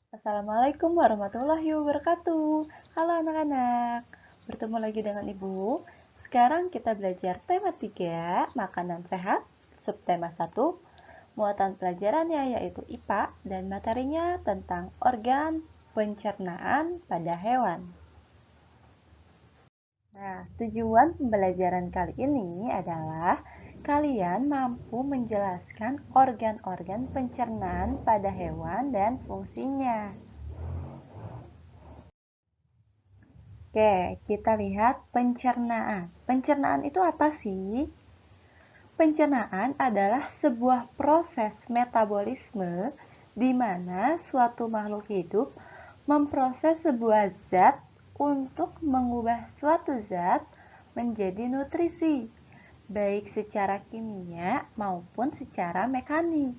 Assalamualaikum warahmatullahi wabarakatuh. Halo anak-anak, bertemu lagi dengan Ibu. Sekarang kita belajar tema 3, makanan sehat, subtema 1, muatan pelajarannya yaitu IPA dan materinya tentang organ pencernaan pada hewan. Nah, tujuan pembelajaran kali ini adalah kalian mampu menjelaskan organ-organ pencernaan pada hewan dan fungsinya. Oke, kita lihat pencernaan. Pencernaan itu apa sih? Pencernaan adalah sebuah proses metabolisme di mana suatu makhluk hidup memproses sebuah zat untuk mengubah suatu zat menjadi nutrisi, baik secara kimia maupun secara mekanik.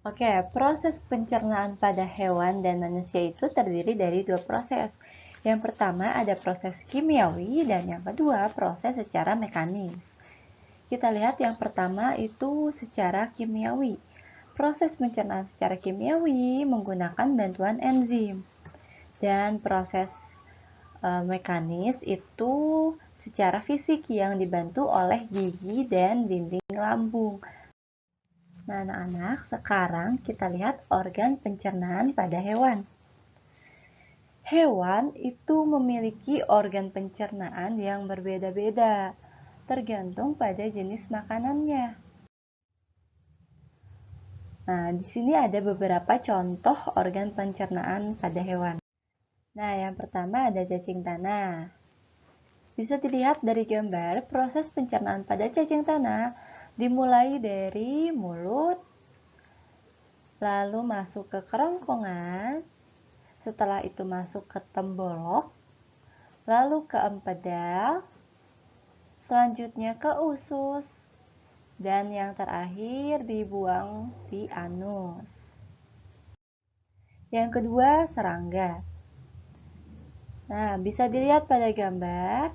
Oke, proses pencernaan pada hewan dan manusia itu terdiri dari dua proses. Yang pertama ada proses kimiawi dan yang kedua proses secara mekanis. Kita lihat yang pertama itu secara kimiawi. Proses pencernaan secara kimiawi menggunakan bantuan enzim. Dan proses mekanis itu secara fisik yang dibantu oleh gigi dan dinding lambung. Nah, anak-anak, sekarang kita lihat organ pencernaan pada hewan. Hewan itu memiliki organ pencernaan yang berbeda-beda, tergantung pada jenis makanannya. Nah, di sini ada beberapa contoh organ pencernaan pada hewan. Nah, yang pertama ada cacing tanah. Bisa dilihat dari gambar, proses pencernaan pada cacing tanah dimulai dari mulut, lalu masuk ke kerongkongan, setelah itu masuk ke tembolok, lalu ke empedal, selanjutnya ke usus, dan yang terakhir dibuang di anus. Yang kedua, serangga. Nah, bisa dilihat pada gambar,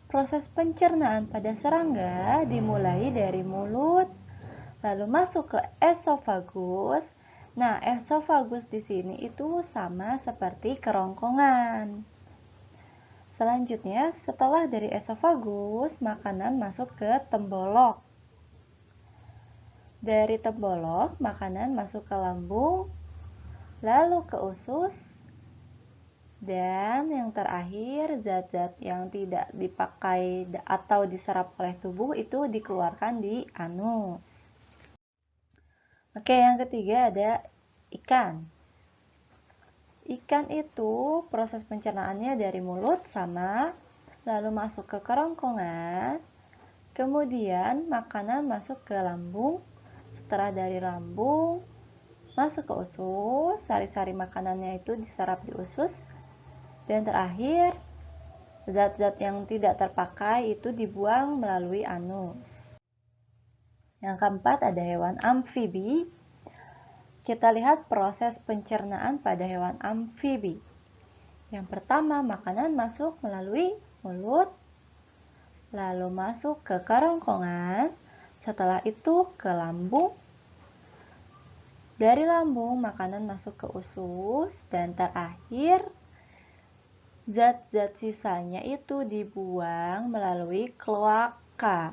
proses pencernaan pada serangga dimulai dari mulut, lalu masuk ke esofagus. Nah, esofagus di sini itu sama seperti kerongkongan. Selanjutnya, setelah dari esofagus, makanan masuk ke tembolok. Dari tembolok, makanan masuk ke lambung, lalu ke usus, dan yang terakhir, zat-zat yang tidak dipakai atau diserap oleh tubuh itu dikeluarkan di anus. Oke, yang ketiga ada ikan. Ikan itu proses pencernaannya dari mulut sama, lalu masuk ke kerongkongan, kemudian makanan masuk ke lambung, setelah dari lambung masuk ke usus, sari-sari makanannya itu diserap di usus, dan terakhir zat-zat yang tidak terpakai itu dibuang melalui anus. Yang keempat ada hewan amfibi. Kita lihat proses pencernaan pada hewan amfibi. Yang pertama, makanan masuk melalui mulut, lalu masuk ke kerongkongan, setelah itu ke lambung. Dari lambung, makanan masuk ke usus, dan terakhir zat-zat sisanya itu dibuang melalui kloaka.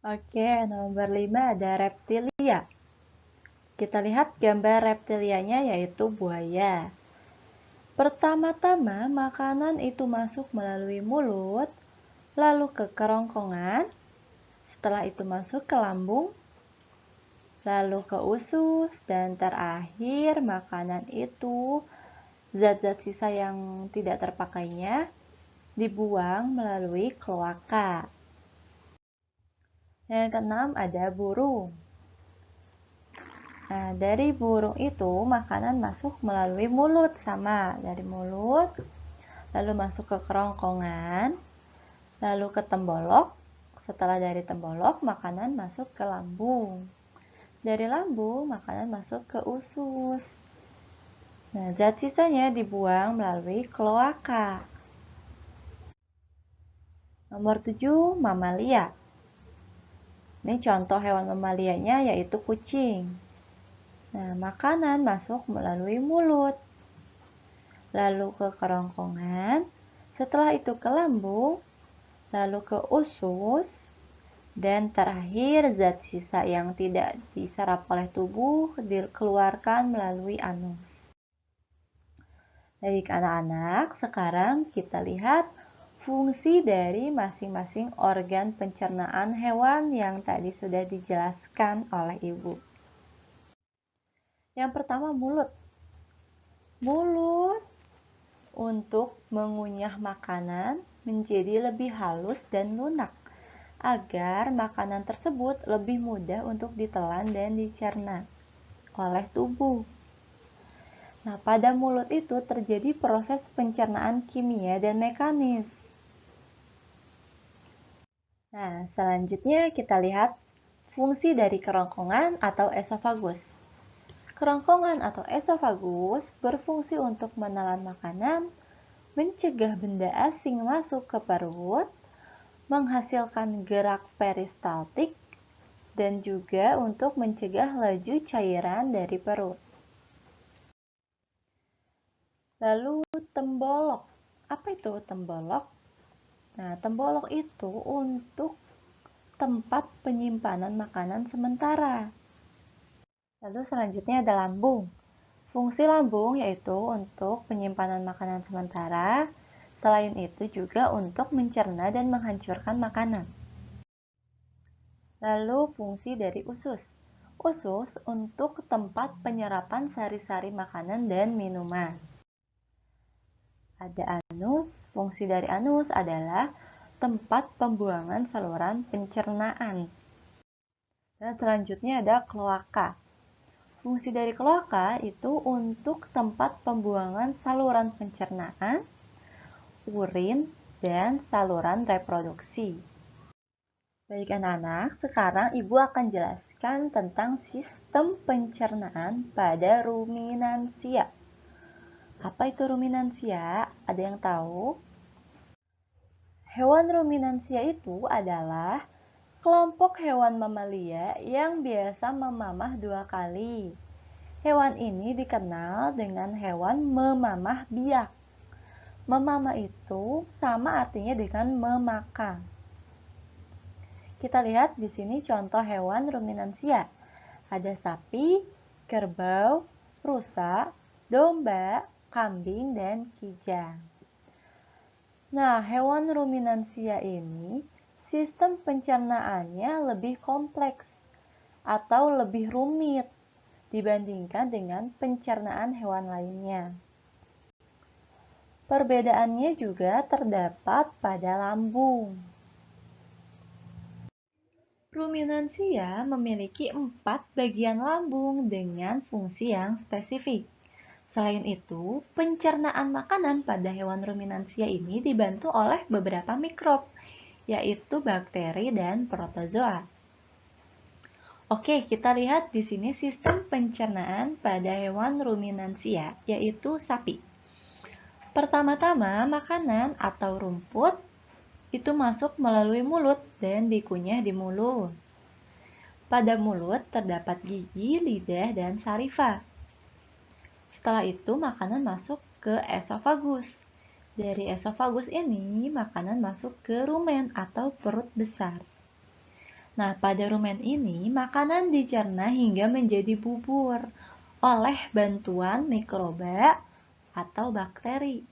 Oke, nomor 5 ada reptilia. Kita lihat gambar reptilianya yaitu buaya. Pertama-tama makanan itu masuk melalui mulut, lalu ke kerongkongan, setelah itu masuk ke lambung, lalu ke usus, dan terakhir makanan itu zat-zat sisa yang tidak terpakainya dibuang melalui kloaka. Yang keenam ada burung. Nah, dari burung itu makanan masuk melalui mulut sama, dari mulut, lalu masuk ke kerongkongan, lalu ke tembolok. Setelah dari tembolok, makanan masuk ke lambung. Dari lambung, makanan masuk ke usus. Nah, zat sisanya dibuang melalui kloaka. Nomor 7, mamalia. Ini contoh hewan mamalianya yaitu kucing. Nah, makanan masuk melalui mulut, lalu ke kerongkongan, setelah itu ke lambung, lalu ke usus, dan terakhir zat sisa yang tidak diserap oleh tubuh dikeluarkan melalui anus. Baik anak-anak, sekarang kita lihat fungsi dari masing-masing organ pencernaan hewan yang tadi sudah dijelaskan oleh Ibu. Yang pertama, mulut. Mulut untuk mengunyah makanan menjadi lebih halus dan lunak, agar makanan tersebut lebih mudah untuk ditelan dan dicerna oleh tubuh. Nah, pada mulut itu terjadi proses pencernaan kimia dan mekanis. Nah, selanjutnya kita lihat fungsi dari kerongkongan atau esofagus. Kerongkongan atau esofagus berfungsi untuk menelan makanan, mencegah benda asing masuk ke perut, menghasilkan gerak peristaltik, dan juga untuk mencegah laju cairan dari perut. Lalu tembolok. Apa itu tembolok? Nah, tembolok itu untuk tempat penyimpanan makanan sementara. Lalu selanjutnya ada lambung. Fungsi lambung yaitu untuk penyimpanan makanan sementara. Selain itu juga untuk mencerna dan menghancurkan makanan. Lalu fungsi dari usus. Usus untuk tempat penyerapan sari-sari makanan dan minuman. Ada anus. Fungsi dari anus adalah tempat pembuangan saluran pencernaan. Dan selanjutnya ada kloaka. Fungsi dari kloaka itu untuk tempat pembuangan saluran pencernaan, urin, dan saluran reproduksi. Baik anak-anak, sekarang Ibu akan jelaskan tentang sistem pencernaan pada ruminansia. Apa itu ruminansia? Ada yang tahu? Hewan ruminansia itu adalah kelompok hewan mamalia yang biasa memamah 2 kali. Hewan ini dikenal dengan hewan memamah biak. Memamah itu sama artinya dengan memakan. Kita lihat di sini contoh hewan ruminansia. Ada sapi, kerbau, rusa, domba, kambing, dan kijang. Nah, hewan ruminansia ini sistem pencernaannya lebih kompleks atau lebih rumit dibandingkan dengan pencernaan hewan lainnya. Perbedaannya juga terdapat pada lambung. Ruminansia memiliki 4 bagian lambung dengan fungsi yang spesifik. Selain itu, pencernaan makanan pada hewan ruminansia ini dibantu oleh beberapa mikrob, yaitu bakteri dan protozoa. Oke, kita lihat di sini sistem pencernaan pada hewan ruminansia, yaitu sapi. Pertama-tama, makanan atau rumput itu masuk melalui mulut dan dikunyah di mulut. Pada mulut terdapat gigi, lidah, dan saliva. Setelah itu, makanan masuk ke esofagus. Dari esofagus ini, makanan masuk ke rumen atau perut besar. Nah, pada rumen ini, makanan dicerna hingga menjadi bubur oleh bantuan mikroba atau bakteri.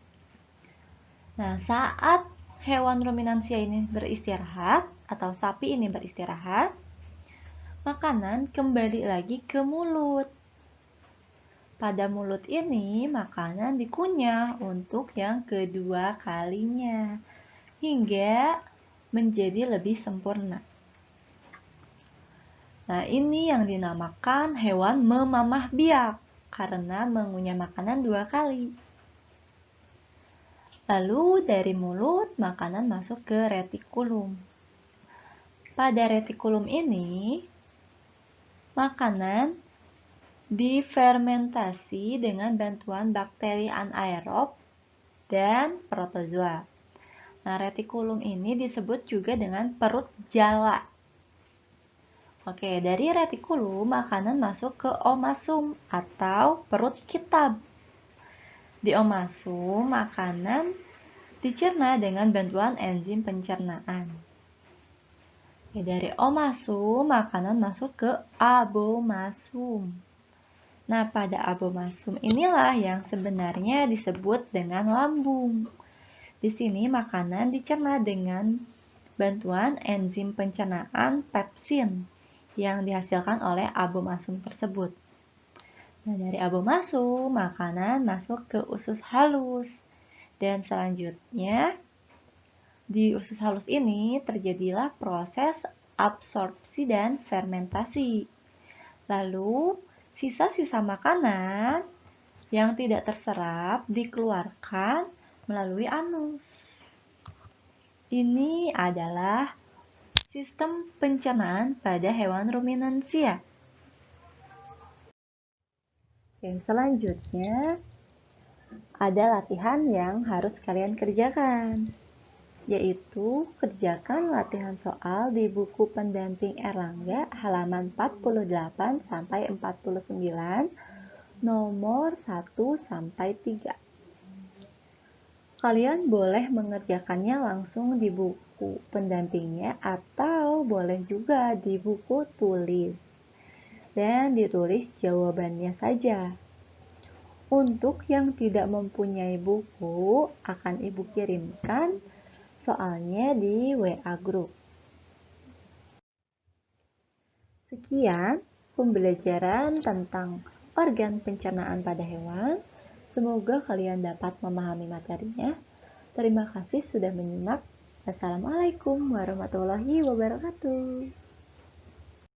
Nah, saat hewan ruminansia ini beristirahat atau sapi ini beristirahat, makanan kembali lagi ke mulut. Pada mulut ini, makanan dikunyah untuk yang kedua kalinya hingga menjadi lebih sempurna. Nah, ini yang dinamakan hewan memamah biak karena mengunyah makanan 2 kali. Lalu dari mulut, makanan masuk ke retikulum. Pada retikulum ini, makanan difermentasi dengan bantuan bakteri anaerob dan protozoa. Nah, retikulum ini disebut juga dengan perut jala. Oke, dari retikulum makanan masuk ke omasum atau perut kitab. Di omasum, makanan dicerna dengan bantuan enzim pencernaan. Dari omasum, makanan masuk ke abomasum. Nah, pada abomasum inilah yang sebenarnya disebut dengan lambung. Di sini makanan dicerna dengan bantuan enzim pencernaan pepsin yang dihasilkan oleh abomasum tersebut. Nah, dari abomasum, makanan masuk ke usus halus. Dan selanjutnya, di usus halus ini terjadilah proses absorpsi dan fermentasi. Lalu, sisa-sisa makanan yang tidak terserap dikeluarkan melalui anus. Ini adalah sistem pencernaan pada hewan ruminansia. Yang selanjutnya, ada latihan yang harus kalian kerjakan, yaitu kerjakan latihan soal di buku pendamping Erlangga halaman 48-49 nomor 1-3. Kalian boleh mengerjakannya langsung di buku pendampingnya atau boleh juga di buku tulis dan ditulis jawabannya saja. Untuk yang tidak mempunyai buku, akan Ibu kirimkan soalnya di WA Group. Sekian pembelajaran tentang organ pencernaan pada hewan. Semoga kalian dapat memahami materinya. Terima kasih sudah menyimak. Assalamualaikum warahmatullahi wabarakatuh.